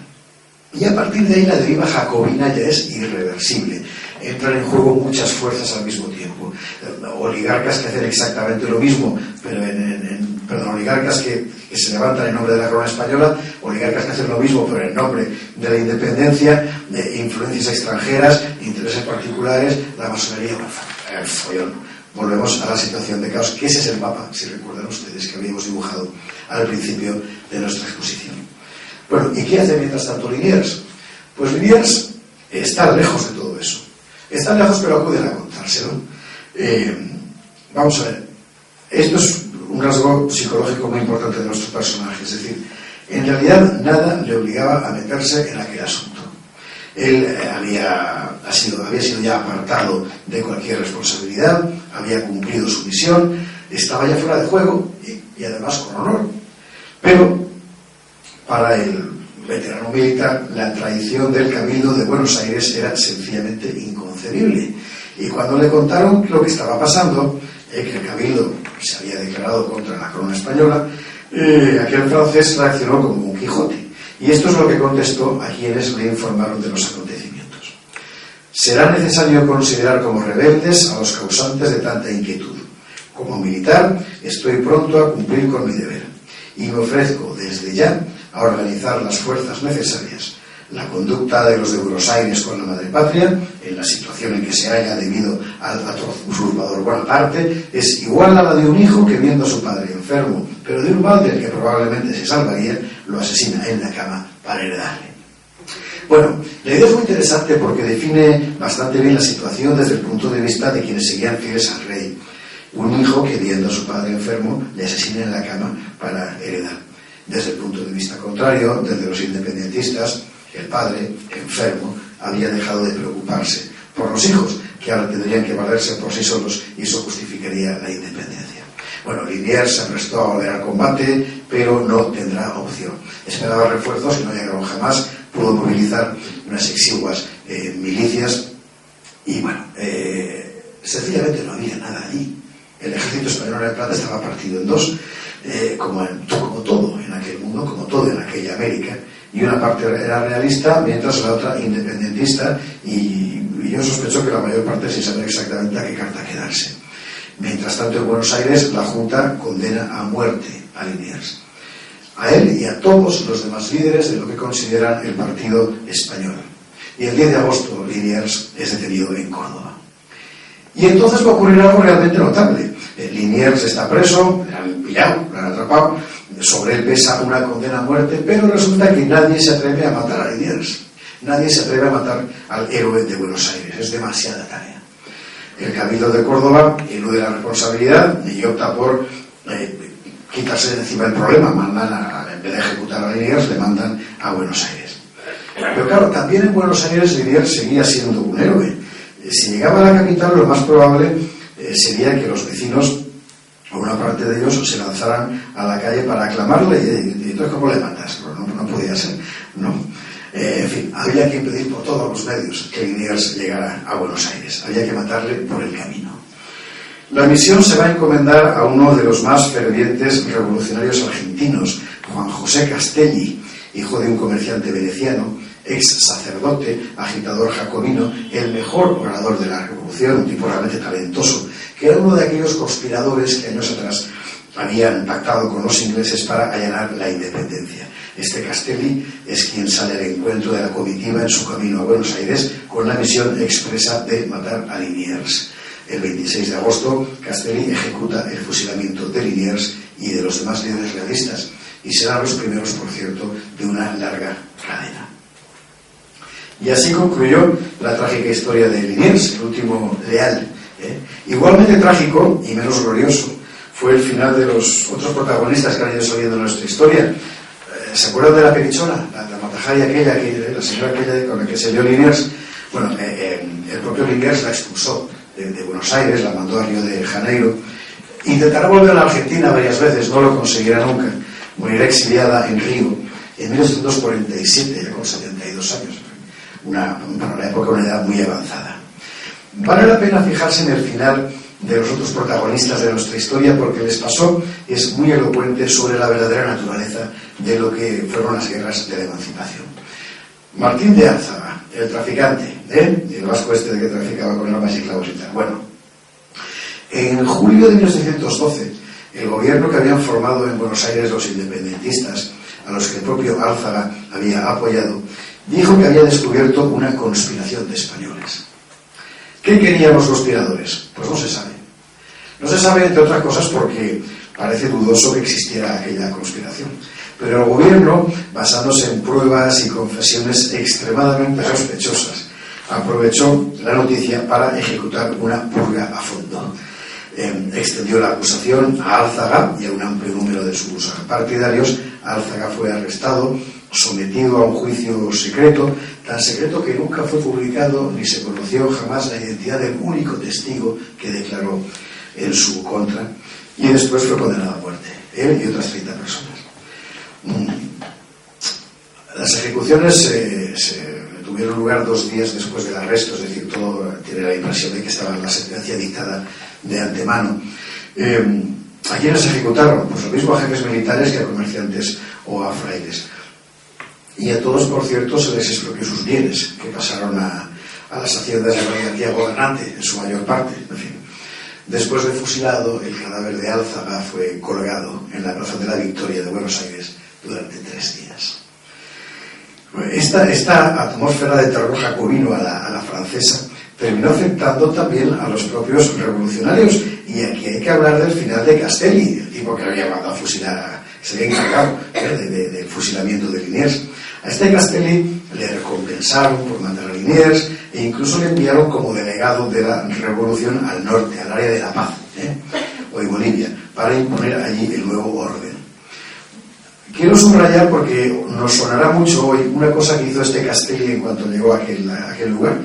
Y a partir de ahí la deriva jacobina ya es irreversible. Entran en juego muchas fuerzas al mismo tiempo. oligarcas que hacen exactamente lo mismo, pero oligarcas que se levantan en nombre de la corona española, oligarcas que hacen lo mismo, pero en nombre de la independencia, de influencias extranjeras, intereses particulares, la masonería, el follón. Volvemos a la situación de caos, que ese es el mapa, si recuerdan ustedes, que habíamos dibujado al principio de nuestra exposición. Bueno, ¿y qué hace mientras tanto Liniers? Pues Liniers está lejos de todo eso. Está lejos, pero acuden a contárselo. Vamos a ver, esto es un rasgo psicológico muy importante de nuestro personaje, es decir, en realidad nada le obligaba a meterse en aquel asunto. Él había sido ya apartado de cualquier responsabilidad, había cumplido su misión, estaba ya fuera de juego y además con honor. Pero para el veterano militar, la traición del Cabildo de Buenos Aires era sencillamente inconcebible. Y cuando le contaron lo que estaba pasando, que el Cabildo se había declarado contra la corona española, aquel francés reaccionó como un Quijote. Y esto es lo que contestó a quienes le informaron de los acontecimientos. Será necesario considerar como rebeldes a los causantes de tanta inquietud. Como militar, estoy pronto a cumplir con mi deber y me ofrezco desde ya a organizar las fuerzas necesarias. La conducta de los de Buenos Aires con la madre patria, en la situación en que se halla debido al atroz usurpador Bonaparte, es igual a la de un hijo que, viendo a su padre enfermo, pero de un mal del que probablemente se salvaría, lo asesina en la cama para heredarle. Bueno, la idea es muy interesante porque define bastante bien la situación desde el punto de vista de quienes seguían fieles al rey. Un hijo que, viendo a su padre enfermo, le asesina en la cama para heredar. Desde el punto de vista contrario, desde los independentistas, el padre, enfermo, había dejado de preocuparse por los hijos, que ahora tendrían que valerse por sí solos, y eso justificaría la independencia. Bueno, Liniers se prestó a volver al combate, pero no tendrá opción. Esperaba refuerzos que no llegaron jamás, pudo movilizar unas exiguas milicias, y bueno, sencillamente no había nada allí. El ejército español en Plata estaba partido en dos, como todo en aquel mundo, como todo en aquella América, y una parte era realista, mientras la otra independentista, y yo sospecho que la mayor parte sin saber exactamente a qué carta quedarse. Mientras tanto, en Buenos Aires, la Junta condena a muerte a Liniers, a él y a todos los demás líderes de lo que consideran el Partido Español. Y el 10 de agosto, Liniers es detenido en Córdoba. Y entonces va a ocurrir algo realmente notable. Liniers está preso, le han pillado, le han atrapado, sobre él pesa una condena a muerte, pero resulta que nadie se atreve a matar a Liniers. Nadie se atreve a matar al héroe de Buenos Aires, es demasiada tarea. El Cabildo de Córdoba elude la responsabilidad y opta por quitarse de encima el problema. En vez de ejecutar a Liniers, le mandan a Buenos Aires. Pero claro, también en Buenos Aires Liniers seguía siendo un héroe. Si llegaba a la capital, lo más probable sería que los vecinos, o una parte de ellos, se lanzaran a la calle para aclamarle. Y entonces, ¿cómo le matas? No podía ser, ¿no? En fin, había que impedir por todos los medios que Liniers llegara a Buenos Aires. Había que matarle por el camino. La misión se va a encomendar a uno de los más fervientes revolucionarios argentinos, Juan José Castelli, hijo de un comerciante veneciano, ex sacerdote, agitador jacobino, el mejor orador de la revolución, un tipo realmente talentoso, que era uno de aquellos conspiradores que años atrás habían pactado con los ingleses para allanar la independencia. Este Castelli es quien sale al encuentro de la comitiva en su camino a Buenos Aires con la misión expresa de matar a Liniers. El 26 de agosto, Castelli ejecuta el fusilamiento de Liniers y de los demás líderes realistas, y serán los primeros, por cierto, de una larga cadena. Y así concluyó la trágica historia de Liniers, el último leal. Igualmente trágico y menos glorioso fue el final de los otros protagonistas que han ido saliendo en nuestra historia. ¿Se acuerdan de la Perichona? La Matajari aquella, la señora aquella con la que se dio Liniers. Bueno, el propio Liniers la expulsó de Buenos Aires, la mandó a Río de Janeiro. Intentará volver a la Argentina varias veces, no lo conseguirá nunca. Morirá exiliada en Río en 1947, ya con 72 años. Para la época, una edad muy avanzada. Vale la pena fijarse en el final de los otros protagonistas de nuestra historia, porque les pasó es muy elocuente sobre la verdadera naturaleza de lo que fueron las guerras de la emancipación. Martín de Álzaga, el traficante, el vasco este de que traficaba con armas y clavos y tal. Bueno, En julio de 1712, el gobierno que habían formado en Buenos Aires los independentistas, a los que el propio Álzaga había apoyado, dijo que había descubierto una conspiración de españoles. ¿Qué querían los conspiradores? Pues no se sabe. No se sabe, entre otras cosas, porque parece dudoso que existiera aquella conspiración. Pero el gobierno, basándose en pruebas y confesiones extremadamente sospechosas, aprovechó la noticia para ejecutar una purga a fondo. Extendió la acusación a Álzaga y a un amplio número de sus partidarios. Álzaga fue arrestado, sometido a un juicio secreto, tan secreto que nunca fue publicado ni se conoció jamás la identidad del único testigo que declaró en su contra, y después fue condenado a muerte, él y otras 30 personas. Las ejecuciones tuvieron lugar 2 días después del arresto, es decir, todo tiene la impresión de que estaba la sentencia dictada de antemano. ¿A quiénes ejecutaron? Pues lo mismo a jefes militares que a comerciantes o a frailes. Y a todos, por cierto, se les expropió sus bienes, que pasaron a las haciendas de la monarquía gobernante, en su mayor parte. En fin. Después de fusilado, el cadáver de Álzaga fue colgado en la Plaza de la Victoria de Buenos Aires durante 3 días. Esta atmósfera de terror jacobino a la francesa terminó afectando también a los propios revolucionarios, y aquí hay que hablar del final de Castelli, el tipo que había mandado a fusilar, se había encargado del fusilamiento de Liniers. A este Castelli le recompensaron por mandar a Liniers e incluso le enviaron como delegado de la revolución al norte, al área de La Paz, hoy Bolivia, para imponer allí el nuevo orden. Quiero subrayar, porque nos sonará mucho hoy, una cosa que hizo este Castelli en cuanto llegó a aquel lugar,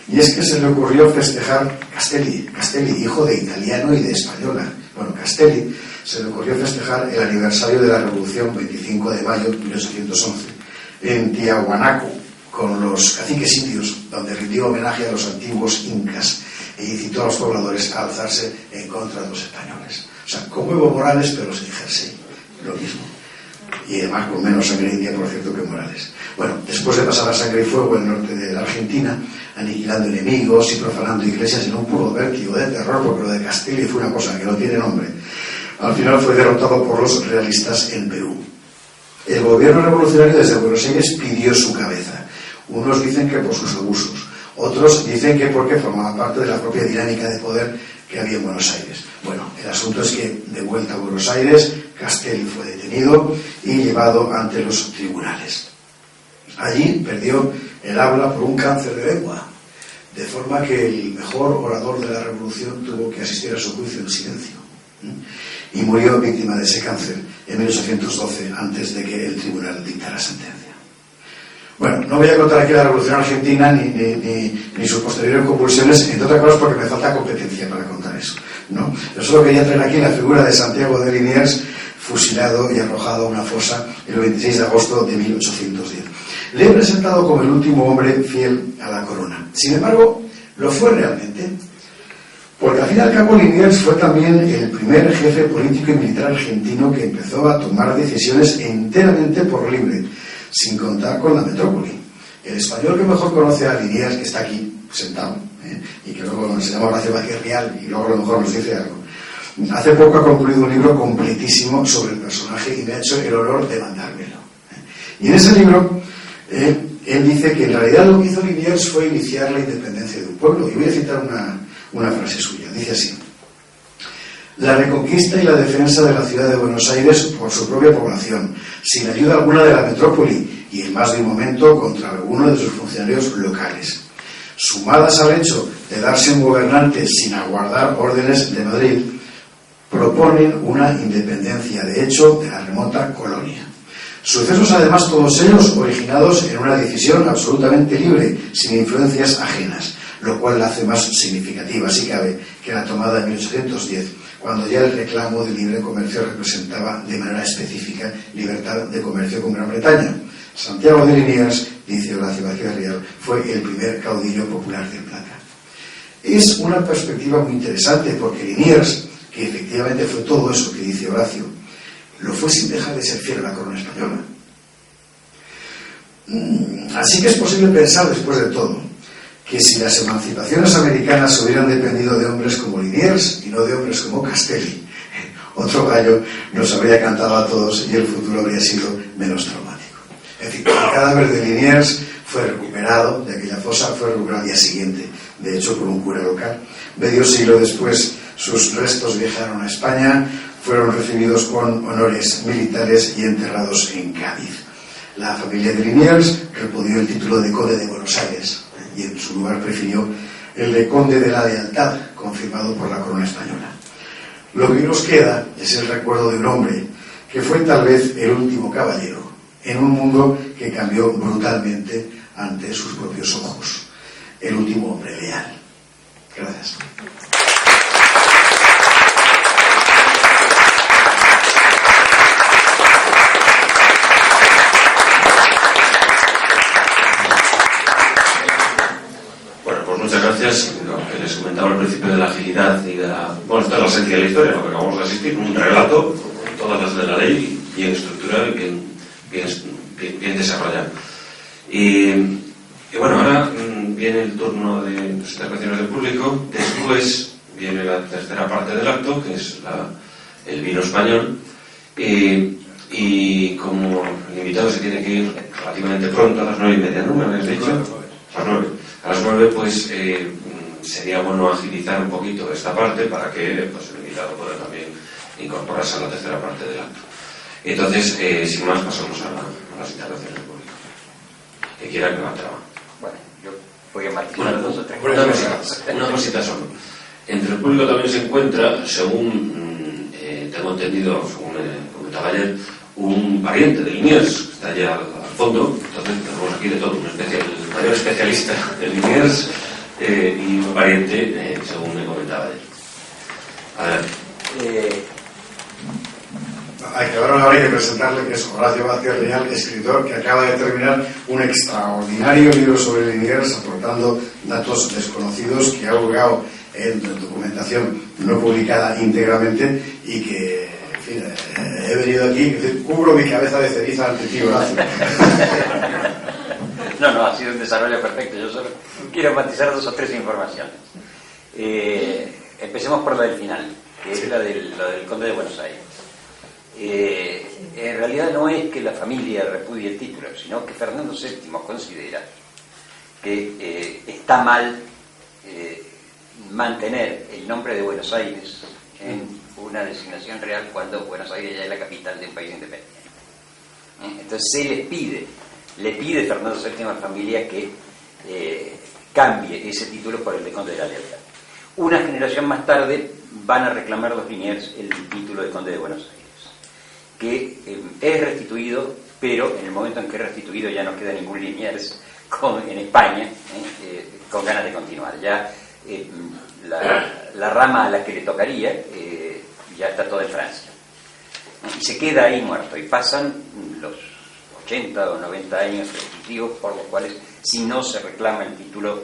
y es que se le ocurrió festejar Castelli, hijo de italiano y de española. Bueno, Castelli se le ocurrió festejar el aniversario de la Revolución, 25 de mayo de 1811, en Tiahuanaco, con los caciques indios, donde rindió homenaje a los antiguos incas e incitó a los pobladores a alzarse en contra de los españoles. O sea, como Evo Morales, pero sin jersey, lo mismo. Y además con menos sangre india, por cierto, que Morales. Bueno, después de pasar a sangre y fuego el norte de la Argentina, aniquilando enemigos y profanando iglesias en un puro vértigo de terror, porque lo de Castelli fue una cosa que no tiene nombre, al final fue derrotado por los realistas en Perú. El gobierno revolucionario desde Buenos Aires pidió su cabeza. Unos dicen que por sus abusos, otros dicen que porque formaba parte de la propia dinámica de poder que había en Buenos Aires. Bueno, el asunto es que, de vuelta a Buenos Aires, Castelli fue detenido y llevado ante los tribunales. Allí perdió el habla por un cáncer de lengua, de forma que el mejor orador de la revolución tuvo que asistir a su juicio en silencio. Y murió víctima de ese cáncer en 1812, antes de que el tribunal dictara sentencia. Bueno, no voy a contar aquí la Revolución Argentina ni sus posteriores convulsiones, entre otras cosas porque me falta competencia para contar eso, ¿no? Yo solo quería traer aquí la figura de Santiago de Liniers, fusilado y arrojado a una fosa el 26 de agosto de 1810. Le he presentado como el último hombre fiel a la corona. Sin embargo, lo fue realmente, porque al fin y al cabo Liniers fue también el primer jefe político y militar argentino que empezó a tomar decisiones enteramente por libre, sin contar con la metrópoli. El español que mejor conoce a Liniers, que está aquí sentado, y que luego se llama Horacio Vázquez Rial, y luego a lo mejor nos dice algo, hace poco ha concluido un libro completísimo sobre el personaje y me ha hecho el honor de mandármelo. Y en ese libro él dice que en realidad lo que hizo Liniers fue iniciar la independencia de un pueblo. Y voy a citar una frase suya. Dice así: la reconquista y la defensa de la ciudad de Buenos Aires por su propia población, sin ayuda alguna de la metrópoli y en más de un momento contra alguno de sus funcionarios locales, sumadas al hecho de darse un gobernante sin aguardar órdenes de Madrid, proponen una independencia de hecho de la remota colonia. Sucesos además todos ellos originados en una decisión absolutamente libre, sin influencias ajenas, lo cual la hace más significativa, si cabe, que la tomada en 1810, cuando ya el reclamo de libre comercio representaba de manera específica libertad de comercio con Gran Bretaña. Santiago de Liniers, dice Horacio Vázquez Rial, fue el primer caudillo popular del Plata. Es una perspectiva muy interesante, porque Liniers, que efectivamente fue todo eso que dice Horacio, lo fue sin dejar de ser fiel a la corona española. Así que es posible pensar, después de todo, que si las emancipaciones americanas hubieran dependido de hombres como Liniers y no de hombres como Castelli, otro gallo nos habría cantado a todos y el futuro habría sido menos traumático. En fin, el cadáver de Liniers fue recuperado de aquella fosa, fue recuperado al día siguiente, de hecho por un cura local. Medio siglo después sus restos viajaron a España, fueron recibidos con honores militares y enterrados en Cádiz. La familia de Liniers repudió el título de conde de Buenos Aires y en su lugar prefirió el de conde de la Lealtad, confirmado por la corona española. Lo que nos queda es el recuerdo de un hombre que fue tal vez el último caballero en un mundo que cambió brutalmente ante sus propios ojos. El último hombre leal. Gracias. Muchas gracias. Lo que les comentaba al principio de la agilidad y de la... Bueno, esta es la esencia de la historia, lo que acabamos de asistir, un relato con todas las de la ley, bien estructurado y bien desarrollado. Y bueno, ahora viene el turno de las intervenciones del público, después viene la tercera parte del acto, que es el vino español, y como el invitado se tiene que ir relativamente pronto, a las 9:30, ¿no? ¿Me habéis dicho? A las 9. A las 9 pues sería bueno agilizar un poquito esta parte para que pues, el invitado pueda también incorporarse a la tercera parte del acto. Entonces, sin más, pasamos a las intervenciones del público. Que quiera que levante la mano. Bueno, yo voy a matizar dos o tres cosas. Una cosita solo. Entre el público también se encuentra, según tengo entendido, según comentaba ayer, un pariente de Liniers, que está allá al fondo. Entonces tenemos aquí de todo, el mayor especialista de Liniers y un pariente, según me comentaba ayer. Adelante. Hay que ahora hay que presentarle que es Horacio Vázquez Real, escritor que acaba de terminar un extraordinario libro sobre Liniers, aportando datos desconocidos que ha hurgado en documentación no publicada íntegramente y que, en fin, he venido aquí, cubro mi cabeza de ceniza ante ti, Horacio. No, ha sido un desarrollo perfecto. Yo solo quiero matizar dos o tres informaciones. Empecemos por la del final, que es la del conde de Buenos Aires. En realidad no es que la familia repudie el título, sino que Fernando VII considera que está mal mantener el nombre de Buenos Aires en una designación real cuando Buenos Aires ya es la capital de un país independiente. Entonces le pide Fernando VII a la familia que cambie ese título por el de conde de la Lealtad. Una generación más tarde van a reclamar los Liniers el título de conde de Buenos Aires, que es restituido, pero en el momento en que es restituido ya no queda ningún Liniers en España con ganas de continuar. Ya la rama a la que le tocaría ya está toda en Francia. Y se queda ahí muerto, y pasan los 80 o 90 años respectivos por los cuales, si no se reclama el título,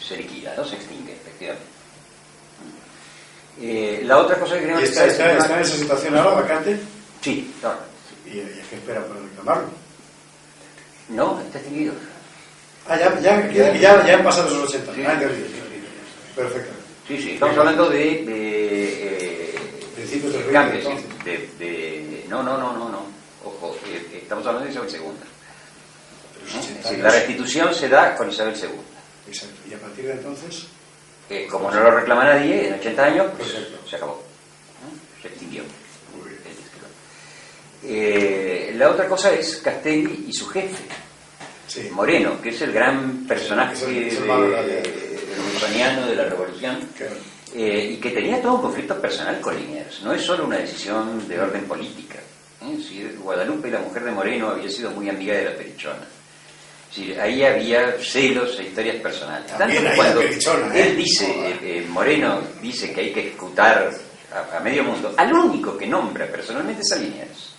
se liquida, no se extingue, efectivamente. La otra cosa que quería decir... ¿Está en esa situación ahora, vacante? Sí, ahora. ¿Y qué espera para reclamarlo? No, está extinguido. Ya han pasado esos 80. Sí. Perfecto. Sí, estamos hablando de principios del cambios, sí. No. Ojo, estamos hablando de Isabel II. La restitución se da con Isabel II. Exacto. ¿Y a partir de entonces? Como no lo reclama nadie en 80 años, pues se acabó. Se extinguió. La otra cosa es Castelli y su jefe, sí. Moreno, que es el gran personaje bolsoniano de la revolución, y que tenía todo un conflicto personal con Liniers. No es solo una decisión de orden política. Si Guadalupe, la mujer de Moreno, había sido muy amiga de la Perichona. Sí, ahí había celos e historias personales. También tanto cuando él dice, Moreno dice que hay que ejecutar a medio mundo, al único que nombra personalmente es a Liniers.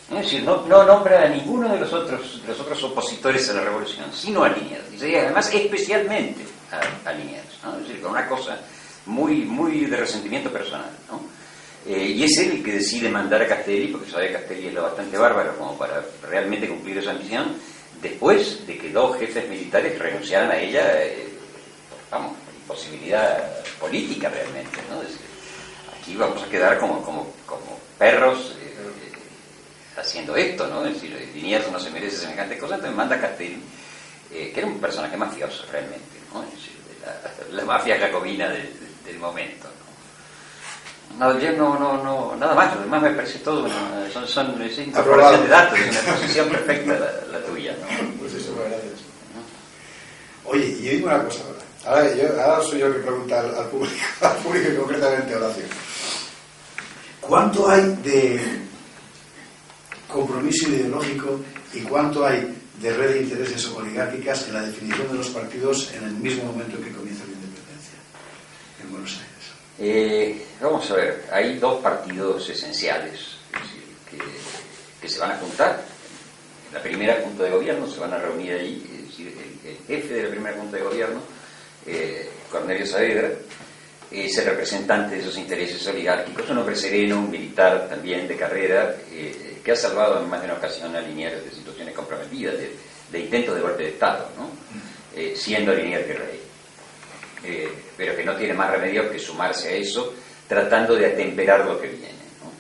Es decir, no nombra a ninguno de los otros opositores a la revolución, sino a Liniers. Y además especialmente a Liniers, ¿no? Es decir, con una cosa muy de resentimiento personal, ¿no? Y es él el que decide mandar a Castelli, porque sabe que Castelli es lo bastante bárbaro como para realmente cumplir esa misión, después de que dos jefes militares renunciaran a ella, vamos, imposibilidad política realmente, ¿no? Es decir, aquí vamos a quedar como perros haciendo esto, ¿no? Es decir, Liniers no se merece semejante cosa, entonces manda a Castelli, que era un personaje mafioso realmente, ¿no? Es decir, la mafia jacobina del momento, ¿no? No, yo nada más, lo demás me parece todo, es incorporación de datos, es una posición perfecta la tuya, ¿no? Pues eso, gracias. Oye, y digo una cosa ahora. Ahora soy yo que pregunta al público y concretamente a Horacio. ¿Cuánto hay de compromiso ideológico y cuánto hay de red de intereses oligárquicas en la definición de los partidos en el mismo momento en que comienza la independencia en Buenos Aires? Vamos a ver, hay dos partidos esenciales, es decir, que se van a juntar. En la primera junta de gobierno se van a reunir ahí, es decir, el jefe de la primera junta de gobierno, Cornelio Saavedra, es el representante de esos intereses oligárquicos, un hombre sereno, un militar también de carrera, que ha salvado en más de una ocasión a Liniers de situaciones comprometidas, de intentos de golpe de Estado, ¿no? Siendo Liniers virrey. Pero que no tiene más remedio que sumarse a eso, tratando de atemperar lo que viene, ¿no?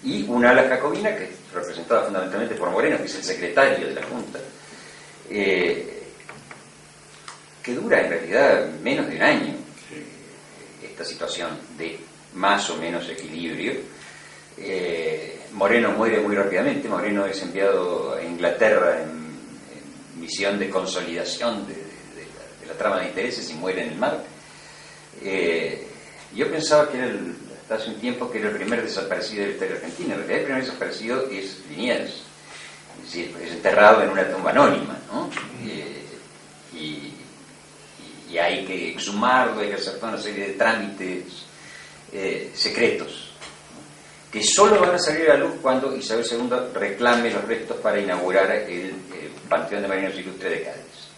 Y una ala jacobina, que es representada fundamentalmente por Moreno, que es el secretario de la Junta, que dura en realidad menos de un año, esta situación de más o menos equilibrio. Moreno muere muy rápidamente. Moreno es enviado a Inglaterra en misión de consolidación de la trama de intereses y muere en el mar. Yo pensaba que era hasta hace un tiempo que era el primer desaparecido de la historia argentina. En realidad el primer desaparecido es Liniers, es decir, es enterrado en una tumba anónima, ¿no? Y hay que exhumarlo, hay que hacer toda una serie de trámites secretos, ¿no? Que solo van a salir a la luz cuando Isabel II reclame los restos para inaugurar el Panteón de Marinos Ilustres de Cádiz,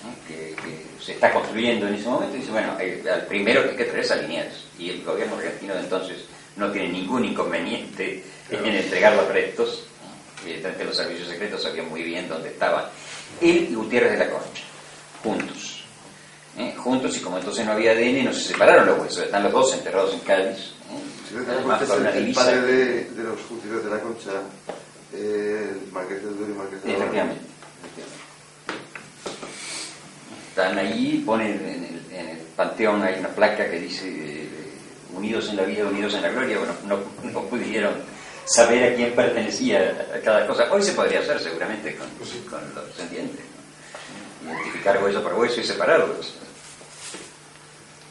¿no? Que se está construyendo en ese momento, y dice, bueno, al primero que hay que traer es a Liniers, y el gobierno argentino de entonces no tiene ningún inconveniente en entregar los restos, ¿no? Evidentemente los servicios secretos sabían muy bien dónde estaban él y Gutiérrez de la Concha, juntos. Juntos, y como entonces no había ADN, no se separaron los huesos, están los dos enterrados en Cádiz. Además, con una el divisa. padre de los Gutiérrez de la Concha, el Marqués del Duero y Marqués de la Efectivamente. Están allí, ponen en el panteón, hay una placa que dice unidos en la vida, unidos en la gloria. Bueno, no pudieron saber a quién pertenecía a cada cosa. Hoy se podría hacer seguramente con los descendientes, ¿no? Identificar hueso por hueso y separarlos.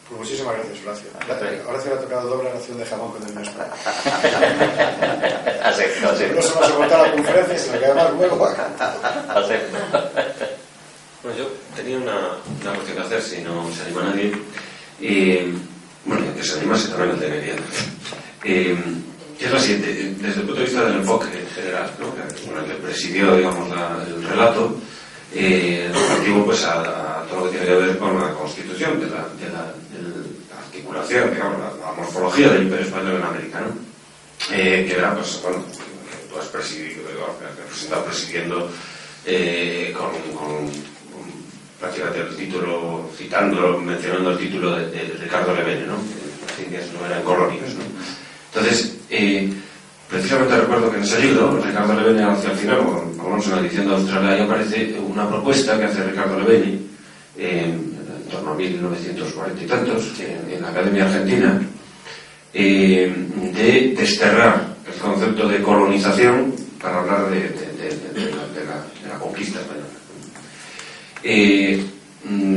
Pues muchísimas gracias, Horacio. Horacio le ha tocado doble ración de jamón con el mío. Acepto. No solo se monta la conferencia, sino que además luego Acepto. Bueno, yo tenía una cuestión que hacer, si no se anima nadie. Bueno, que se animase también lo debería. Que es la siguiente, desde el punto de vista del enfoque general, ¿no? Que presidió, digamos, el relato, relativo pues a todo lo que tiene que ver con la constitución de la articulación, digamos, la morfología del Imperio Español en América, ¿no? Que era, pues, bueno, que tú has presidido, que has estado presidiendo con prácticamente el título, mencionando el título de Ricardo Levene, ¿no? Las Indias no eran colonias, ¿no? Entonces, precisamente recuerdo que en ese libro, Ricardo Levene, hacia el final, como en la edición de Australia, ahí aparece una propuesta que hace Ricardo Levene en torno a 1940 y tantos, en la Academia Argentina, de desterrar el concepto de colonización para hablar de la conquista española.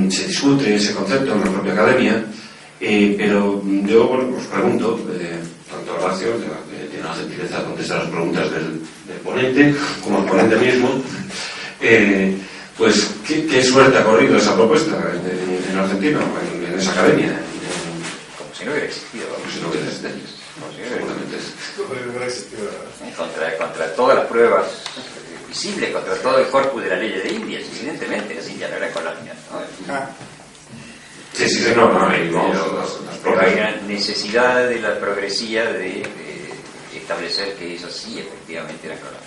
Se discute ese concepto en la propia academia, pero yo, bueno, os pregunto, tanto Horacio, que tiene la gentileza de contestar las preguntas del ponente, como el ponente mismo, pues, ¿qué suerte ha corrido esa propuesta en Argentina, en esa academia? Como si no hubiera existido. Como si no hubiera existido. Contra todas las pruebas visibles, contra todo el corpus de la ley de Indias, evidentemente las Indias no eran colonias, ¿no? Sí, no, las pero hay una necesidad de la progresía de establecer que esas sí efectivamente eran colonias.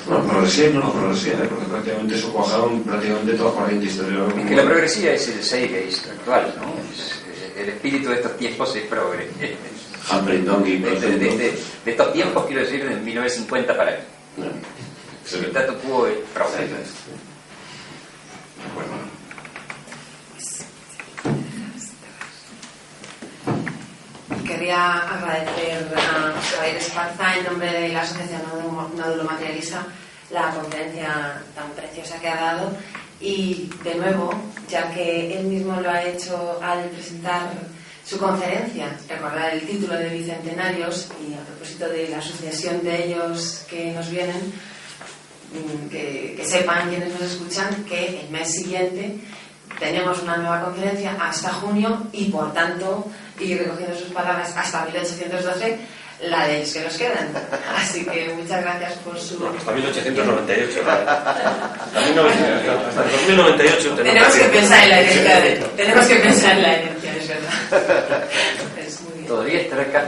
No, progresía y no progresía, porque prácticamente eso cuajaron prácticamente toda corriente historiográfica. Es que la progresía es el zeitgeist actual, ¿no? El espíritu de estos tiempos es progre. Humphrey Donkey, por ejemplo. De estos tiempos, quiero decir, de 1950 para acá. El statu quo es progre. Querría agradecer a Javier Esparza, en nombre de la Asociación Nódulo Materialista, la conferencia tan preciosa que ha dado. Y, de nuevo, ya que él mismo lo ha hecho al presentar su conferencia, recordar el título de Bicentenarios, y a propósito de la asociación de ellos que nos vienen, que sepan quienes nos escuchan que el mes siguiente tenemos una nueva conferencia hasta junio y, por tanto, y recogiendo sus palabras, hasta 1812, la de ellos que nos quedan. Así que muchas gracias por su... Hasta 1898. Hasta 2098 tenemos que pensar en la herencia. Tenemos que pensar en la herencia, es verdad. Es muy bien. Todavía estará acá.